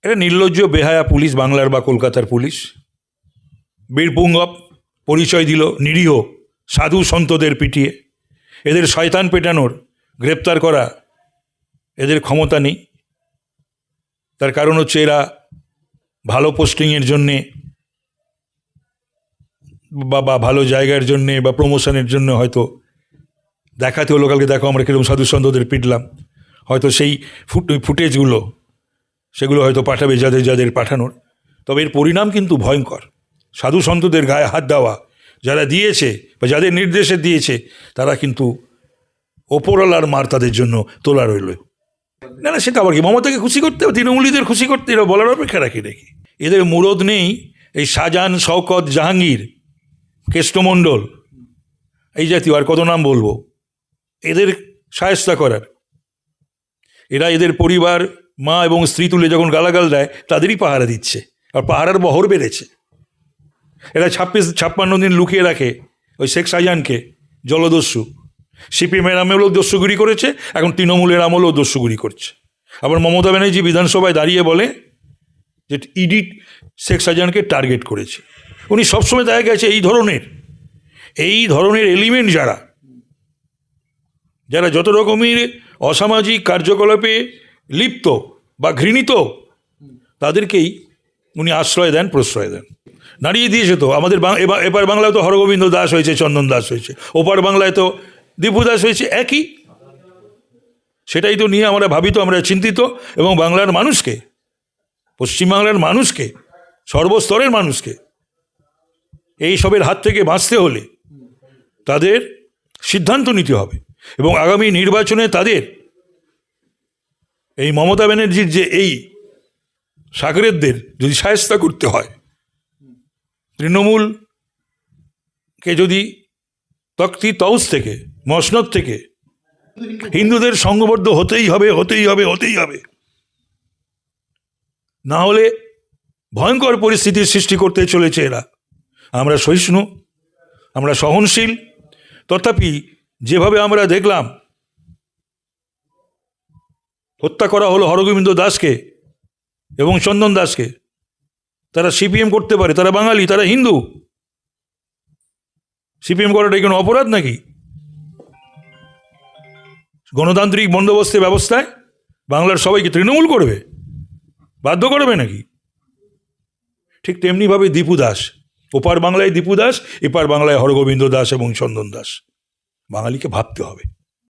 এটা নির্লজ্জ বেহায়া পুলিশ, বাংলার বা কলকাতার পুলিশ। বীরপুঙ্গব পরিচয় দিল নিরীহ সাধু সন্তদের পিটিয়ে। এদের শয়তান পেটানোর, গ্রেপ্তার করা এদের ক্ষমতা নেই। তার কারণ হচ্ছে এরা ভালো পোস্টিংয়ের জন্যে বা ভালো জায়গার জন্যে বা প্রমোশনের জন্য হয়তো দেখাতে হলো, কালকে দেখো আমরা কিরকম সাধু সন্তদের পিটলাম, হয়তো সেই ফুটেজগুলো সেগুলো হয়তো পাঠাবে যাদের পাঠানোর। তবে এর পরিণাম কিন্তু ভয়ঙ্কর। সাধু সন্তদের গায়ে হাত দেওয়া যারা দিয়েছে বা যাদের নির্দেশে দিয়েছে, তারা কিন্তু ওপরওয়ালার মার তাদের জন্য তোলা রইল। না না, সেটা আবার কি মমতাকে খুশি করতে, তৃণমূলীদের খুশি করতে এরা বলার অপেক্ষা রাখি নাকি? এদের মুরদ নেই এই শাহজাহান, শওকত, জাহাঙ্গীর, কেষ্টমণ্ডল, এই জাতীয় আর কত নাম বলবো, এদের শায়েস্তা করার। এরা এদের পরিবার, মা এবং স্ত্রী তুলে যখন গালাগাল দেয় তাদেরই পাহারা দিচ্ছে, আর পাহারার বহর বেড়েছে। এরা 56 দিন লুকিয়ে রাখে ওই শেখ শাহজাহানকে, জলদস্যু। সিপিএমের আমলেও দস্যুগিরি করেছে, এখন তৃণমূলের আমলেও দস্যুগিরি করছে। আবার মমতা ব্যানার্জি বিধানসভায় দাঁড়িয়ে বলে যে ইডি শেখ শাহজাহানকে টার্গেট করেছে। উনি সবসময় দেখা গেছে এই ধরনের এলিমেন্ট যারা যত রকমের অসামাজিক কার্যকলাপে লিপ্ত বা ঘৃণিত, তাদেরকেই উনি আশ্রয় দেন, প্রশ্রয় দেন। নাড়িয়ে দিয়েছে তো আমাদের এপার বাংলায় তো হরগোবিন্দ দাস হয়েছে, চন্দন দাস হয়েছে, ওপার বাংলায় তো দীপু দাস হয়েছে, একই। সেটাই তো নিয়ে আমরা ভাবিত, আমরা চিন্তিত। এবং বাংলার মানুষকে, পশ্চিমবাংলার মানুষকে, সর্বস্তরের মানুষকে এই সবের হাত থেকে বাঁচতে হলে তাদের সিদ্ধান্ত নিতে হবে। এবং আগামী নির্বাচনে তাদের এই মমতা ব্যানার্জির যে এই সাগরেদদের যদি শায়েস্তা করতে হয়, তৃণমূলকে যদি তক্তি তউস থেকে, মসনদ থেকে হিন্দুদের সংঘবদ্ধ হতেই হবে। না হলে ভয়ঙ্কর পরিস্থিতির সৃষ্টি করতে চলেছে এরা। আমরা সহিষ্ণু, আমরা সহনশীল, তথাপি যেভাবে আমরা দেখলাম হত্যা করা হলো হরগোবিন্দ দাসকে এবং চন্দন দাসকে, তারা সিপিএম করতে পারে, তারা বাঙালি, তারা হিন্দু। সিপিএম করাটা কোনো অপরাধ নাকি? গণতান্ত্রিক বন্দোবস্তের ব্যবস্থায় বাংলার সবাইকে তৃণমূল করবে, বাধ্য করবে নাকি? ঠিক তেমনিভাবে দীপু দাস, ওপার বাংলায় দীপু দাস, এপার বাংলায় হরগোবিন্দ দাস এবং চন্দন দাস। বাঙালিকে ভাবতে হবে।